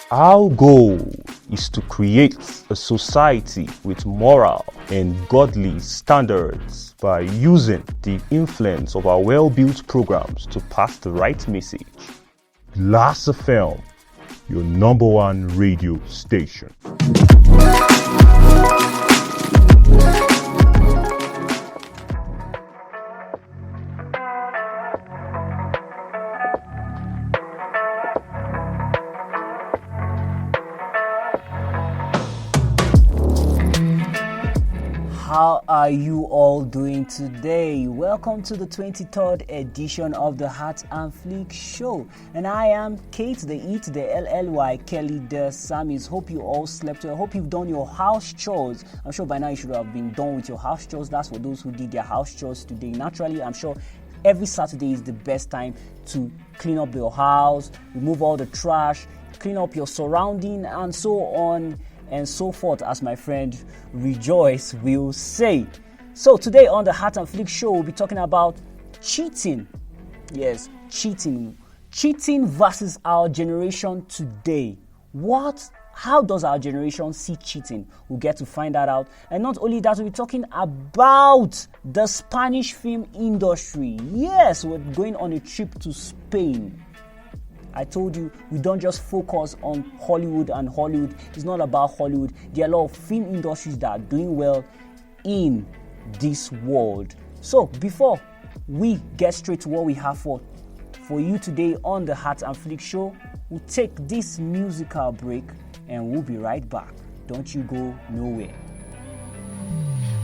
Our goal is to create a society with moral and godly standards by using the influence of our well-built programs to pass the right message. Last FM, your #1 radio station. How are you all doing today? Welcome to the 23rd edition of the Heart and FLICKS show. And I am Kate, the E to the LLY, Kelly the Samis. Hope you all slept well. Hope you've done your house chores. I'm sure by now you should have been done with your house chores. That's for those who did their house chores today. Naturally, I'm sure every Saturday is the best time to clean up your house, remove all the trash, clean up your surrounding, and so on and so forth, as my friend Rejoice will say. So today on the Heart and FLICKS show, we'll be talking about cheating. Yes, cheating. Cheating versus our generation today. How does our generation see cheating? We'll get to find that out. And not only that, we'll be talking about the Spanish film industry. Yes, we're going on a trip to Spain. I told you, we don't just focus on Hollywood and Hollywood. It's not about Hollywood. There are a lot of film industries that are doing well in this world. So before we get straight to what we have for you today on the Heart and FLICKS show, we'll take this musical break and we'll be right back. Don't you go nowhere.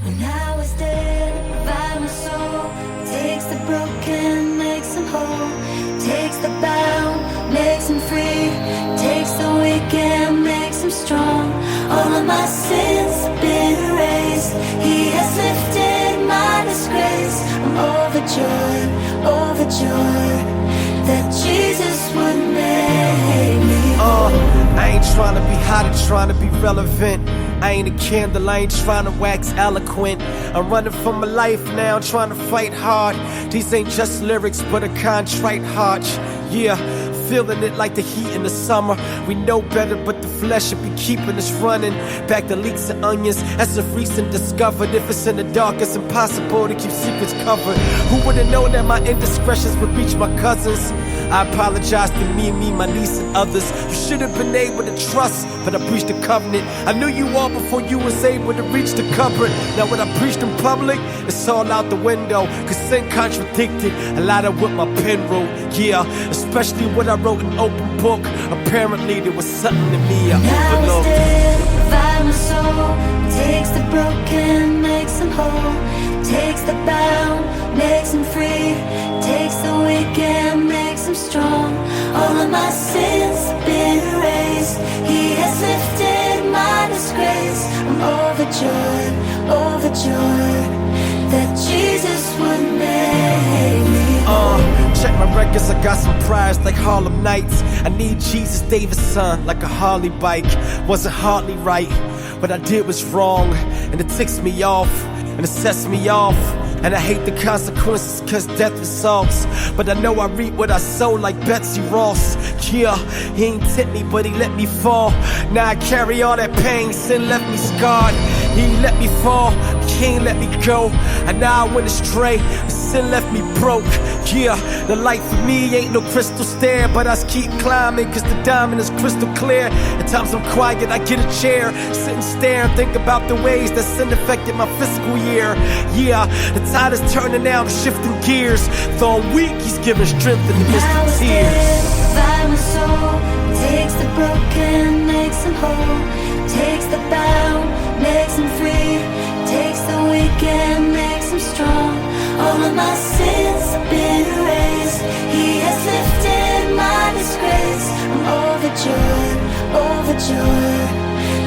When I was dead, by my soul, takes the broken, makes them whole, takes the bound, makes them free, takes the weak and makes them strong. All of my sins have been erased. He has lifted my disgrace. I'm overjoyed, overjoyed that Jesus would make me. I ain't trying to be hot, I'm trying to be relevant. I ain't a candle, I ain't trying to wax eloquent. I'm running for my life now, trying to fight hard. These ain't just lyrics, but a contrite heart. Yeah, feeling it like the heat in the summer. We know better, but the flesh should be keeping us running. Back to leeks and onions, as of recent discovered. If it's in the dark, it's impossible to keep secrets covered. Who would've known that my indiscretions would reach my cousins? I apologize to me, my niece and others. You should have been able to trust, but I breached the covenant. I knew you all before you was able to reach the cupboard. Now when I preached in public, it's all out the window. Cause sin contradicted a lot of what my pen wrote. Yeah, especially what I wrote in open book. Apparently there was something in me I overlooked. By my soul, takes the broken, makes them whole, takes the bound, makes them free, takes the weak and makes them strong. All of my sins have been erased. He has lifted my disgrace. I'm overjoyed, overjoyed that Jesus would make me. Check my records, I got some prize like Harlem Nights. I need Jesus Davidson like a Harley bike. Wasn't hardly right, what I did was wrong, and it ticks me off and it sets me off. And I hate the consequences cause death results. But I know I reap what I sow like Betsy Ross. Yeah, he ain't tip me but he let me fall. Now I carry all that pain, sin left me scarred. He let me fall, he ain't let me go. And now I went astray, sin left me broke. Yeah, the light for me ain't no crystal stair, but I keep climbing cause the diamond is crystal clear. At times I'm quiet, I get a chair, sit and stare and think about the ways that sin affected my fiscal year. Yeah, the tide is turning now, I'm shifting gears. Though I'm weak, he's giving strength in the midst of tears. By my soul, takes the broken, makes them whole, takes the bound, makes them free, takes the weak and makes them strong. All of my sins have been erased. He has lifted my disgrace. I'm overjoyed, overjoyed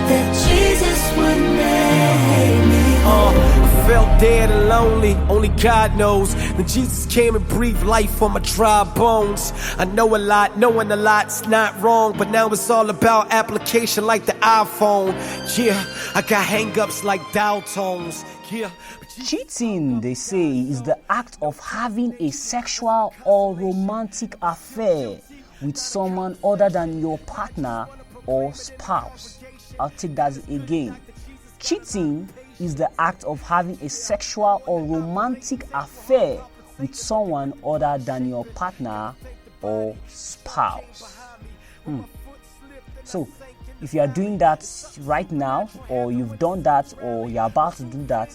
that Jesus would make me. I felt dead and lonely, only God knows. Then Jesus came and breathed life on my dry bones. I know a lot, knowing a lot's not wrong, but now it's all about application like the iPhone. Yeah, I got hang-ups like dial tones. Yeah, but Cheating, they say, is the act of having a sexual or romantic affair with someone other than your partner or spouse. I'll take that again. Cheating is the act of having a sexual or romantic affair with someone other than your partner or spouse. So, if you are doing that right now, or you've done that, or you're about to do that,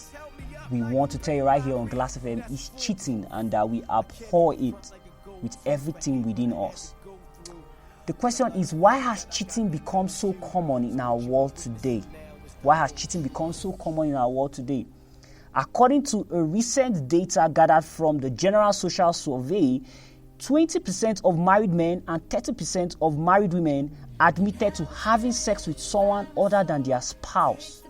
we want to tell you right here on Glass FM, it's cheating, and that we abhor it with everything within us. The question is, why has cheating become so common in our world today? Why has cheating become so common in our world today? According to a recent data gathered from the General Social Survey, 20% of married men and 30% of married women admitted to having sex with someone other than their spouse.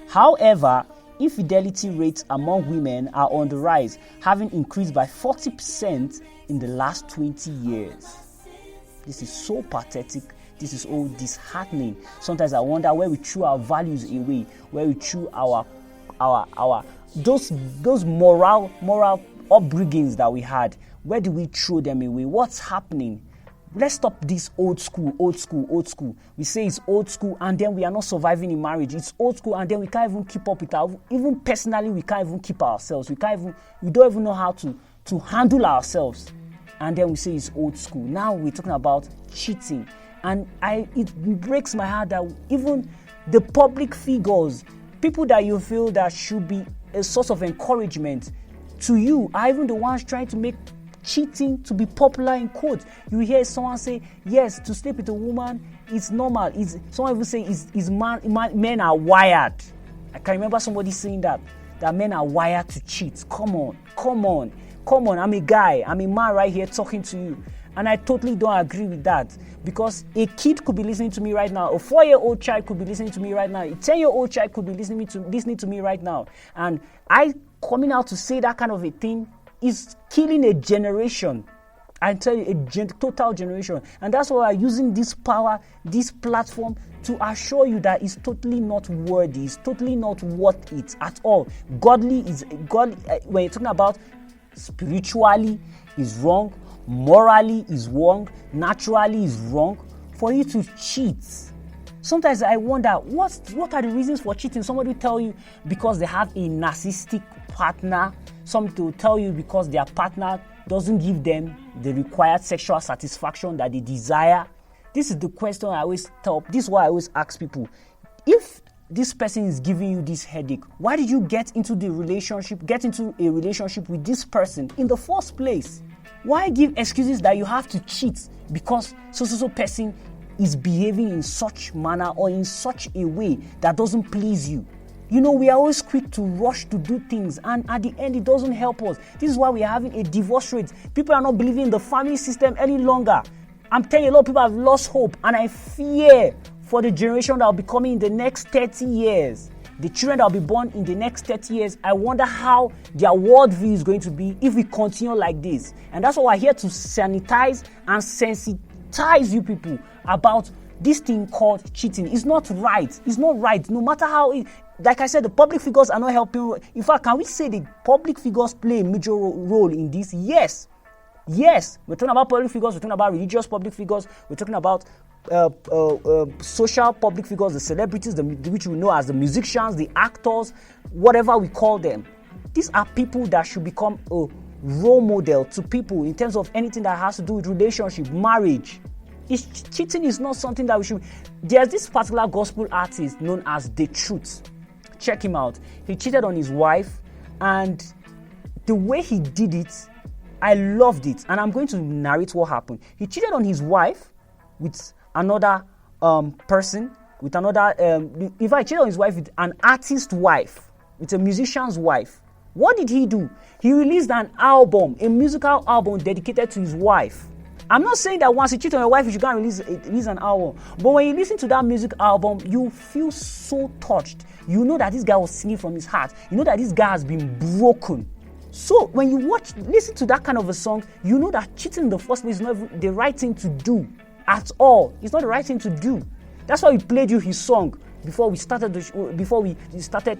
However, infidelity rates among women are on the rise, having increased by 40% in the last 20 years. This is so pathetic. This is all disheartening. Sometimes I wonder where we threw our values away, where we threw our those moral upbringings that we had. Where do we throw them away? What's happening? Let's stop this old school. We say it's old school, and then we are not surviving in marriage. It's old school, and then we can't even keep up with even personally, we can't even keep ourselves. We don't even know how to handle ourselves. And then we say it's old school. Now we're talking about cheating. And it breaks my heart that even the public figures, people that you feel that should be a source of encouragement to you, are even the ones trying to make cheating to be popular in quotes. You hear someone say, yes, to sleep with a woman is normal. Someone even say men are wired. I can remember somebody saying that men are wired to cheat. Come on. I'm a guy. I'm a man right here talking to you. And I totally don't agree with that, because a kid could be listening to me right now. A 4-year-old child could be listening to me right now. A 10-year-old child could be listening to me right now. And I coming out to say that kind of a thing is killing a generation. I tell you, total generation. And that's why I'm using this power, this platform, to assure you that it's totally not worthy. It's totally not worth it at all. Godly, when you're talking about spiritually, is wrong. Morally is wrong. Naturally is wrong. For you to cheat. Sometimes I wonder, what are the reasons for cheating? Somebody will tell you because they have a narcissistic partner. Some will tell you because their partner doesn't give them the required sexual satisfaction that they desire. This is the question I always tell. This is why I always ask people. If this person is giving you this headache, why did you get into a relationship with this person in the first place? Why give excuses that you have to cheat because so person is behaving in such manner or in such a way that doesn't please you? You know, we are always quick to rush to do things, and at the end, it doesn't help us. This is why we are having a divorce rate. People are not believing in the family system any longer. I'm telling you, a lot of people have lost hope, and I fear for the generation that will be coming in the next 30 years. The children that will be born in the next 30 years, I wonder how their worldview is going to be if we continue like this. And that's why we're here to sanitize and sensitize you people about this thing called cheating. It's not right. It's not right. No matter how, like I said, the public figures are not helping. In fact, can we say the public figures play a major role in this? Yes. We're talking about public figures. We're talking about religious public figures. We're talking about social public figures, the celebrities, which we know as the musicians, the actors, whatever we call them. These are people that should become a role model to people in terms of anything that has to do with relationship, marriage. Cheating is not something that we should. There's this particular gospel artist known as The Truth. Check him out. He cheated on his wife, and the way he did it, I loved it. And I'm going to narrate what happened. He cheated on his wife with another person, with another. If I cheated on his wife with an artist's wife, with a musician's wife, what did he do? He released an album, a musical album dedicated to his wife. I'm not saying that once you cheat on your wife, you should go and release an album. But when you listen to that music album, you feel so touched. You know that this guy was singing from his heart. You know that this guy has been broken. So when you listen to that kind of a song, you know that cheating in the first place is not the right thing to do at all. It's not the right thing to do. That's why we played you his song before we started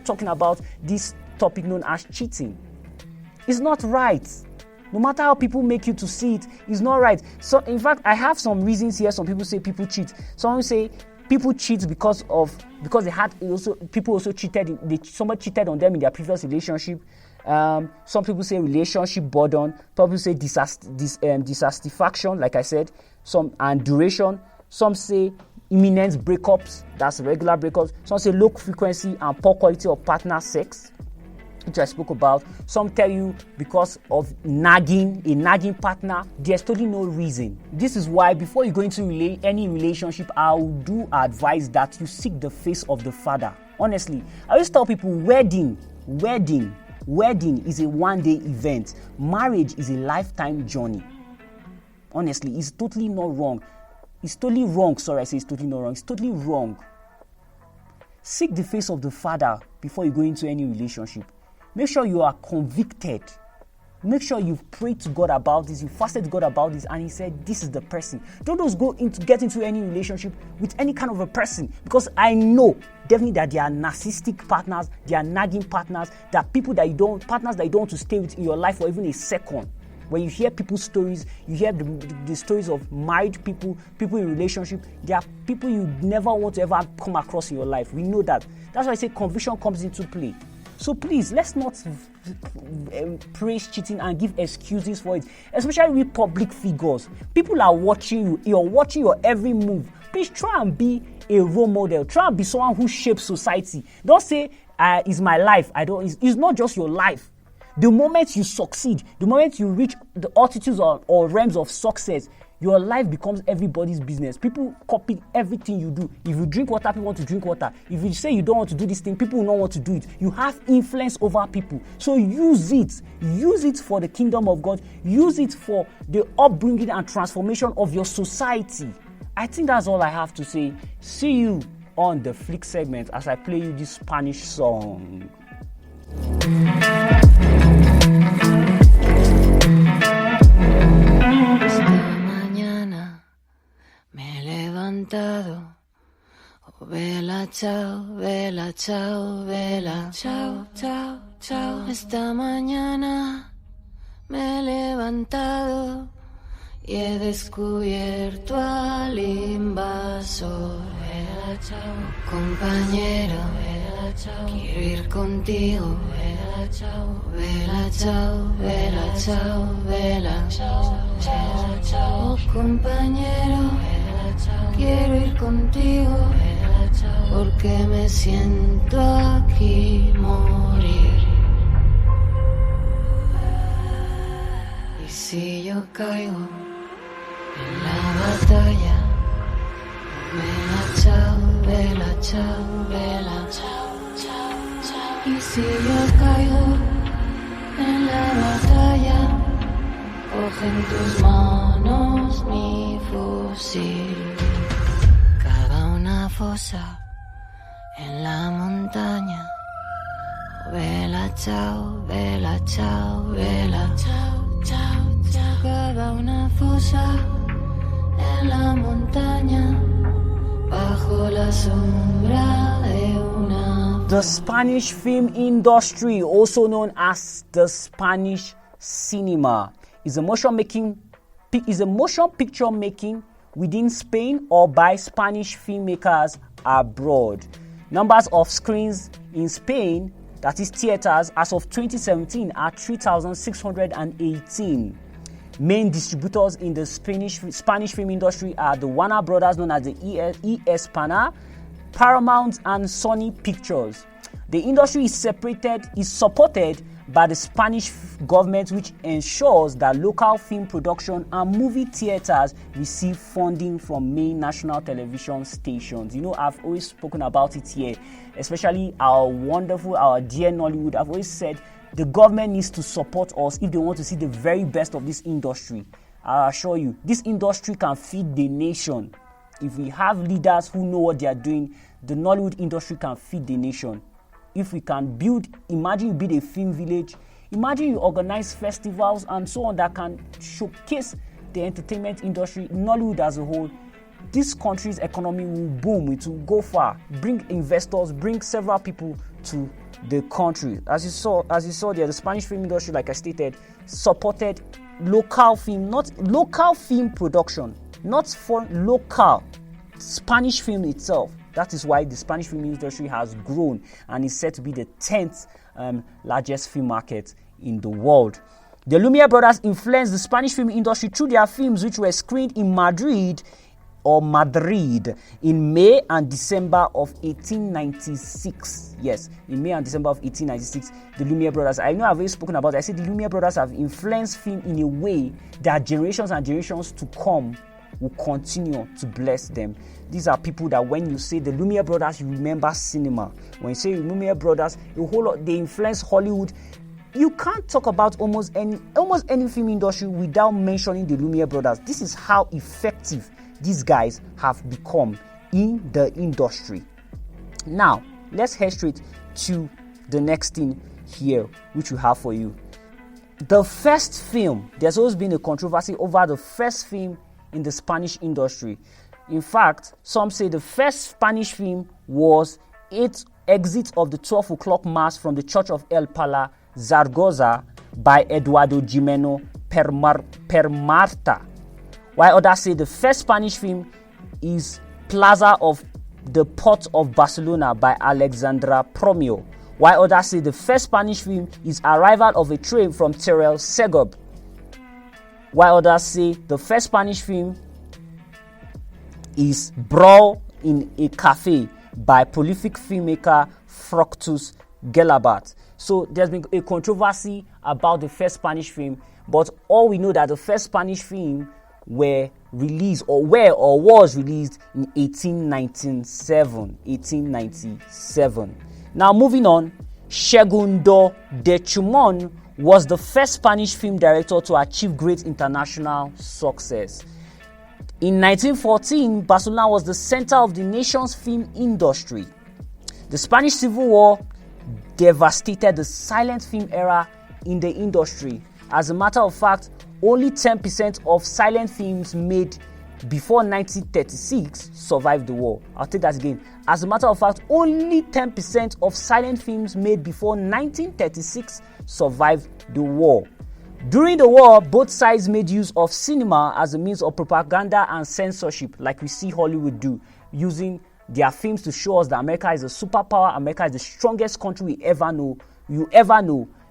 talking about this topic known as cheating. It's not right. No matter how people make you to see it, it's not right. So, in fact, I have some reasons here. Some people say people cheat. Some say people cheat because they had people also cheated. Somebody cheated on them in their previous relationship. Some people say relationship boredom. Some people say dissatisfaction, like I said. And duration. Some say imminent breakups. That's regular breakups. Some say low frequency and poor quality of partner sex, which I spoke about. Some tell you because of a nagging partner. There's totally no reason. This is why before you go into any relationship, I do advise that you seek the face of the Father. Honestly, I always tell people wedding is a one-day event. Marriage is a lifetime journey. Honestly, it's totally not wrong. It's totally wrong. Sorry, I say it's totally not wrong. It's totally wrong. Seek the face of the Father before you go into any relationship. Make sure you are convicted. Make sure you've prayed to God about this. You fasted to God about this, and He said, "This is the person." Don't just get into any relationship with any kind of a person, because I know definitely that there are narcissistic partners, there are nagging partners, there are partners that you don't want to stay with in your life for even a second. When you hear people's stories, you hear the stories of married people in relationship. There are people you never want to ever come across in your life. We know that. That's why I say conviction comes into play. So please, let's not praise cheating and give excuses for it, especially with public figures. People are watching you. You're watching your every move. Please try and be a role model. Try and be someone who shapes society. Don't say, it's my life. It's not just your life. The moment you succeed, the moment you reach the altitudes or realms of success, your life becomes everybody's business. People copy everything you do. If you drink water, people want to drink water. If you say you don't want to do this thing, people will not want to do it. You have influence over people. So use it. Use it for the kingdom of God. Use it for the upbringing and transformation of your society. I think that's all I have to say. See you on the Flick segment as I play you this Spanish song. Vela, chao, vela, chao, vela, chao, chao, chao. Esta mañana me he levantado y he descubierto al invasor. Vela, chao, compañero, vela, chao, quiero ir contigo. Vela, chao, vela, chao, vela, chao, vela, chao, chao, chao. Oh, compañero, vela, chao, quiero ir contigo. Porque me siento aquí morir. Y si yo caigo en la batalla, vela, chao, vela, chao, vela, chao, chao, chao. Y si yo caigo en la batalla, coge en tus manos mi fusil. Cava una fosa en la montaña. Vela, chao, vela, chao, vela, chao, chao, chao. Cava una fosa en la montaña bajo la sombra de una. The Spanish film industry, also known as the Spanish cinema, is a motion picture making within Spain or by Spanish filmmakers abroad. Numbers of screens in Spain, that is theaters, as of 2017 are 3,618. Main distributors in the Spanish film industry are the Warner Brothers, known as the Hispana, Paramount, and Sony Pictures. The industry is supported by the Spanish government, which ensures that local film production and movie theaters receive funding from main national television stations. You know, I've always spoken about it here, especially our dear Nollywood. I've always said the government needs to support us if they want to see the very best of this industry. I assure you, this industry can feed the nation. If we have leaders who know what they are doing, the Nollywood industry can feed the nation. If we can imagine you build a film village, imagine you organize festivals and so on that can showcase the entertainment industry, Nollywood as a whole, this country's economy will boom, it will go far, bring investors, bring several people to the country. As you saw there, the Spanish film industry, like I stated, supported local film, not local film production, not for local Spanish film itself. That is why the Spanish film industry has grown and is said to be the 10th largest film market in the world. The Lumiere brothers influenced the Spanish film industry through their films, which were screened in Madrid in May and December of 1896. Yes, in May and December of 1896, the Lumiere brothers, I know I've already spoken about it. I said the Lumiere brothers have influenced film in a way that generations and generations to come will continue to bless them. These are people that when you say the Lumiere brothers, you remember cinema. When you say Lumiere brothers, a whole lot, they influence Hollywood. You can't talk about almost any film industry without mentioning the Lumiere brothers. This is how effective these guys have become in the industry. Now, let's head straight to the next thing here, which we have for you. The first film, there's always been a controversy over the first film in the Spanish industry. In fact, some say the first Spanish film was Eight Exit of the 12 o'clock Mass from the Church of El Pala, Zaragoza, by Eduardo Jimeno Permarta. While others say the first Spanish film is Plaza of the Port of Barcelona by Alexandra Promio. While others say the first Spanish film is Arrival of a Train from Teruel, Segub. While others say the first Spanish film is Brawl in a Cafe by prolific filmmaker Fructus Gelabert. So there's been a controversy about the first Spanish film, but all we know that the first Spanish film was released in 1897. Now moving on, Segundo de Chumon was the first Spanish film director to achieve great international success. In 1914, Barcelona was the center of the nation's film industry. The Spanish Civil War devastated the silent film era in the industry. As a matter of fact, only 10% of silent films made before 1936 survived the war. I'll take that again. As a matter of fact, only 10% of silent films made before 1936 survived the war. During the war, both sides made use of cinema as a means of propaganda and censorship, like we see Hollywood do, using their films to show us that America is a superpower. America is the strongest country you ever know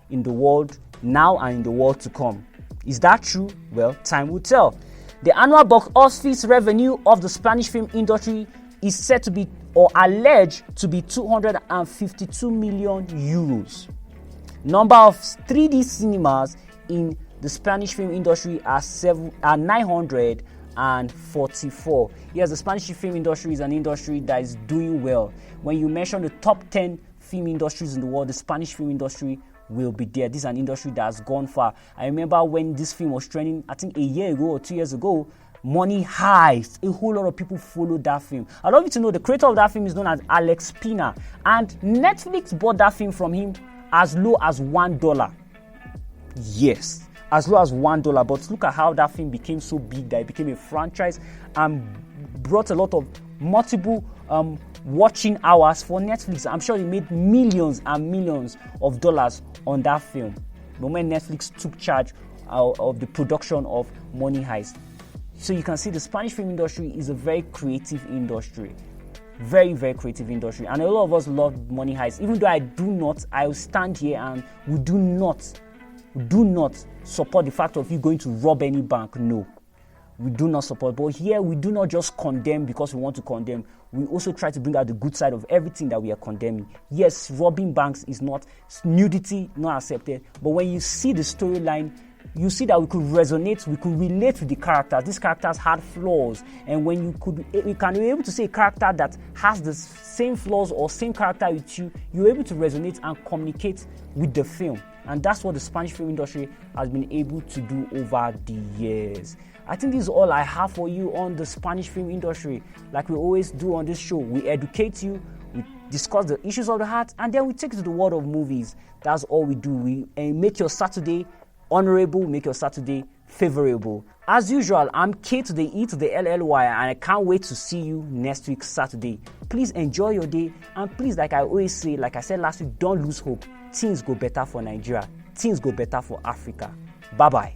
in the world now and in the world to come. Is that true? Well, time will tell. The annual box office revenue of the Spanish film industry is said to be, or alleged to be, 252 million euros. Number of 3D cinemas in the Spanish film industry are 944. Yes, the Spanish film industry is an industry that is doing well. When you mention the top 10 film industries in the world, the Spanish film industry will be there. This is an industry that has gone far. I remember when this film was trending, I think a year ago or 2 years ago, Money Heist. A whole lot of people followed that film. I'd love you to know the creator of that film is known as Alex Pina, and Netflix bought that film from him as low as $1. Yes, as low as $1. But look at how that film became so big that it became a franchise and brought a lot of multiple watching hours for Netflix. I'm sure he made millions and millions of dollars on that film. The moment Netflix took charge of the production of Money Heist. So you can see the Spanish film industry is a very creative industry. Very, very creative industry. And a lot of us love Money Heist. Even though I will stand here and we do not support the fact of you going to rob any bank. No. We do not support. But here we do not just condemn because we want to condemn. We also try to bring out the good side of everything that we are condemning. Yes, robbing banks is not, nudity not accepted. But when you see the storyline, you see that we could relate to the characters. These characters had flaws. And when you can be able to see a character that has the same flaws or same character with you, you're able to resonate and communicate with the film. And that's what the Spanish film industry has been able to do over the years. I think this is all I have for you on the Spanish film industry. Like we always do on this show, we educate you, we discuss the issues of the heart, and then we take you to the world of movies. That's all we do. We make your Saturday honorable, make your Saturday favorable. As usual, I'm K to the E to the LLY, and I can't wait to see you next week, Saturday. Please enjoy your day, and please, like I always say, like I said last week, don't lose hope. Things go better for Nigeria. Things go better for Africa. Bye-bye.